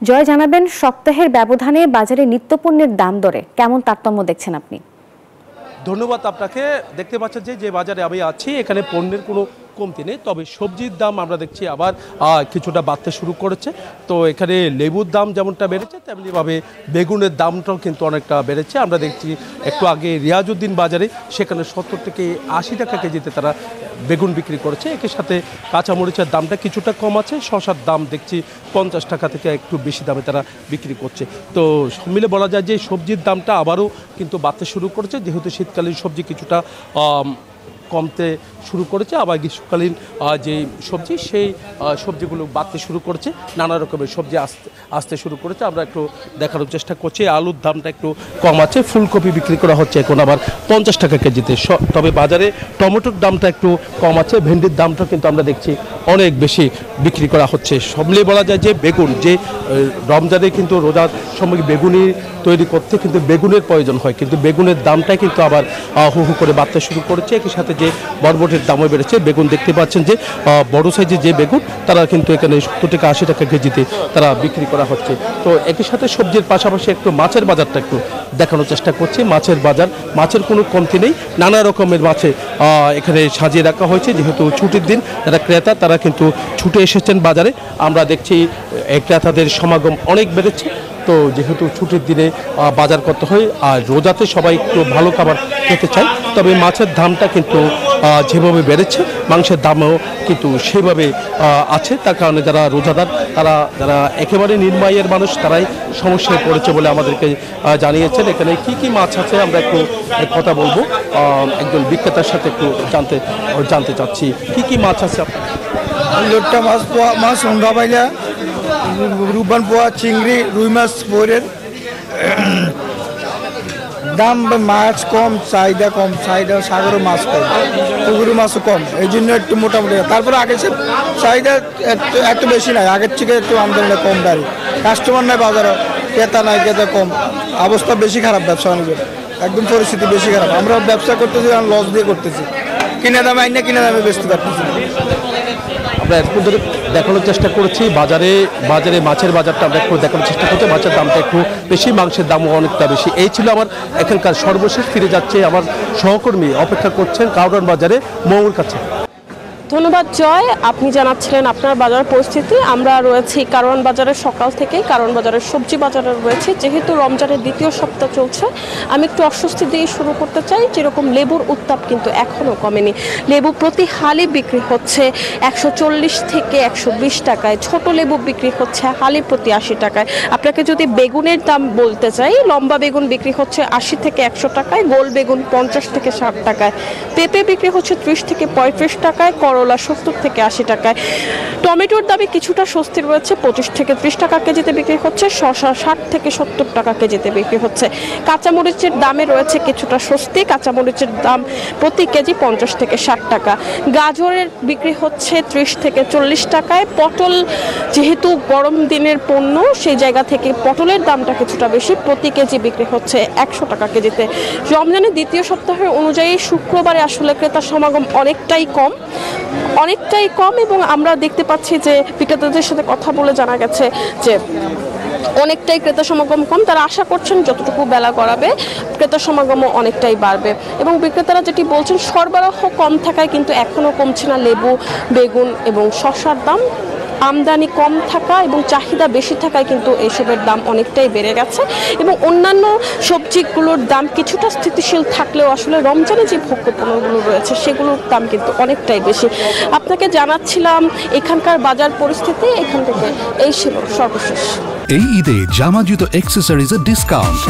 জয়, জানাবেন সপ্তাহের ব্যবধানে বাজারে নিত্যপণ্যের দাম দরে কেমন তারতম্য দেখছেন আপনি? ধন্যবাদ আপনাকে। দেখতে পাচ্ছেন যে বাজারে আমি আছি এখানে পণ্যের কোনো কমতি নেই, তবে সবজির দাম আমরা দেখছি আবার কিছুটা বাড়তে শুরু করেছে। তো এখানে লেবুর দাম যেমনটা বেড়েছে তেমনিভাবে বেগুনের দামটাও কিন্তু অনেকটা বেড়েছে। আমরা দেখছি একটু আগে রিয়াজউদ্দিন বাজারে সেখানে 70 থেকে 80 টাকা কেজিতে তারা বেগুন বিক্রি করেছে। একই সাথে কাঁচামরিচের দামটা কিছুটা কম আছে, শসার দাম দেখছি 50 টাকা থেকে একটু বেশি দামে তারা বিক্রি করছে। তো সব মিলে বলা যায় যে সবজির দামটা আবারও কিন্তু বাড়তে শুরু করেছে, যেহেতু শীতকালীন সবজি কিছুটা কমতে শুরু করেছে, আবার গ্রীষ্মকালীন যে সবজি সেই সবজিগুলো বাড়তে শুরু করেছে, নানা রকমের সবজি আসতে শুরু করেছে। আমরা একটু দেখানোর চেষ্টা করছি। আলুর দামটা একটু কম আছে, ফুলকপি বিক্রি করা হচ্ছে এখন আবার 50 টাকা কেজিতে। তবে বাজারে টমেটোর দামটা একটু কম আছে, ভেন্ডির দামটা কিন্তু আমরা দেখছি অনেক বেশি বিক্রি করা হচ্ছে। সব মিলিয়ে বলা যায় যে বেগুন, যে রমজানে কিন্তু রোজার সময় বেগুনি তৈরি করতে কিন্তু বেগুনের প্রয়োজন হয়, কিন্তু বেগুনের দামটাই কিন্তু আবার হু হু করে বাড়তে শুরু করেছে। একই সাথে যে বরবটির দামও বেড়েছে। বেগুন দেখতে পাচ্ছেন যে বড় সাইজের যে বেগুন তারা কিন্তু এখানে 70 থেকে 80 টাকা কেজিতে তারা বিক্রি করা হচ্ছে। তো একই সাথে সবজির পাশাপাশি একটু মাছের বাজারটা একটু দেখানোর চেষ্টা করছি। মাছের বাজার, মাছের কোনো কমতি নেই, নানা রকমের মাছে এখানে সাজিয়ে রাখা হয়েছে। যেহেতু ছুটির দিন, যারা ক্রেতা তারা কিন্তু ছুটে এসেছেন বাজারে। আমরা দেখছি ক্রেতাদের সমাগম অনেক বেড়েছে। তো যেহেতু ছুটির দিনে বাজার করতে হয় আর রোজাতে সবাই একটু ভালো খাবার খেতে চায়, তবে মাছের দামটা কিন্তু যেভাবে বেড়েছে মাংসের দামও কিন্তু সেভাবে আছে। তার কারণে যারা রোজাদার, যারা একেবারে নির্মাইয়ের মানুষ, তারাই সমস্যায় পড়েছে বলে আমাদেরকে জানিয়েছেন। এখানে কি কি মাছ আছে আমরা একটু কথা বলবো, একজন বিক্রেতার সাথে একটু জানতে চাচ্ছি কি কি মাছ আছে আপনার? লোট্টা মাছ সন্ধ্যা পাইলা, রূপবান পোয়া, চিংড়ি, রুই মাছ, পরের দাম মাছ কম, চাহিদা কম, সাগরের মাছ কম, পুকুরের মাছও কম, এই জন্য একটু মোটামুটি। তারপরে আগে চাহিদা একটু বেশি নাই, আগের থেকে একটু আমদানিটা কম দাঁড়ি, কাস্টমার নাই বাজারে, ক্রেতা নাই, ক্রেতা কম, অবস্থা বেশি খারাপ, ব্যবসা বাণিজ্যের একদম পরিস্থিতি বেশি খারাপ। আমরা ব্যবসা করতেছি, লস দিয়ে করতেছি, কিনে দামে আইন না, কিনে দামে বেচতে পারতেছি। আমরা একটু ধরে দেখানোর চেষ্টা করেছি বাজারে মাছের বাজারটা আমরা একটু দেখানোর চেষ্টা করছি। মাছের দামটা একটু বেশি, মাংসের দামও অনেকটা বেশি। এই ছিল আমার এখানকার সর্বশেষ। ফিরে যাচ্ছে আমার সহকর্মী, অপেক্ষা করছেন কাউরান বাজারে মৌর কাছে। ধন্যবাদ জয়, আপনি জানাচ্ছিলেন আপনার বাজার পরিস্থিতি। আমরা রয়েছি কারওয়ান বাজারের সকাল থেকেই, কারওয়ান বাজারের সবজি বাজারে রয়েছে। যেহেতু রমজানের দ্বিতীয় সপ্তাহ চলছে, আমি একটু অস্বস্তি দিয়ে শুরু করতে চাই। যেরকম লেবুর উত্তাপ কিন্তু এখনও কমেনি। লেবু প্রতি হালি বিক্রি হচ্ছে 140 থেকে 120 টাকায়, ছোট লেবু বিক্রি হচ্ছে হালি প্রতি 80 টাকায়। আপনাকে যদি বেগুনের দাম বলতে চাই, লম্বা বেগুন বিক্রি হচ্ছে 80 থেকে 100 টাকায়, গোল বেগুন 50 থেকে 60 টাকায়, পেঁপে বিক্রি হচ্ছে 30 থেকে 35 টাকায়, করলা 70 থেকে 80 টাকায়। টমেটোর দামে কিছুটা স্বস্তি রয়েছে, 25 থেকে 30 টাকা কেজিতে বিক্রি হচ্ছে। শসা 60 থেকে 70 টাকা কেজিতে বিক্রি হচ্ছে। কাঁচামরিচের দামে রয়েছে কিছুটা স্বস্তি, কাঁচামরিচের দাম প্রতি কেজি 50 থেকে 60 টাকা। গাজরের বিক্রি হচ্ছে 30 থেকে 40 টাকায়। পটল যেহেতু গরম দিনের পণ্য, সেই জায়গা থেকে পটলের দামটা কিছুটা বেশি, প্রতি কেজি বিক্রি হচ্ছে 100 টাকা কেজিতে। রমজানের দ্বিতীয় সপ্তাহের অনুযায়ী শুক্রবারে আসলে ক্রেতার সমাগম অনেকটাই কম এবং আমরা দেখতে পাচ্ছি যে বিক্রেতাদের সাথে কথা বলে জানা গেছে যে অনেকটাই ক্রেতা সমাগম কম। তারা আশা করছেন যতটুকু বেলা গড়াবে ক্রেতা সমাগমও অনেকটাই বাড়বে। এবং বিক্রেতারা যেটি বলছেন, সরবরাহ কম থাকায় কিন্তু এখনও কমছে না লেবু, বেগুন এবং শসার দাম। আমদানি কম থাকা এবং চাহিদা বেশি থাকায় কিন্তু এসবের দাম অনেকটাই বেড়ে গেছে। এবং অন্যান্য সবজিগুলোর দাম কিছুটা স্থিতিশীল থাকলেও আসলে রমজানে যে ভোগ্য পণ্যগুলো রয়েছে সেগুলোর দাম কিন্তু অনেকটাই বেশি। আপনাকে জানাচ্ছিলাম এখানকার বাজার পরিস্থিতি। এখান থেকে এই ছিল সর্বশেষ। এই ঈদে জামা জুতো অ্যাক্সেসরিজের ডিসকাউন্ট।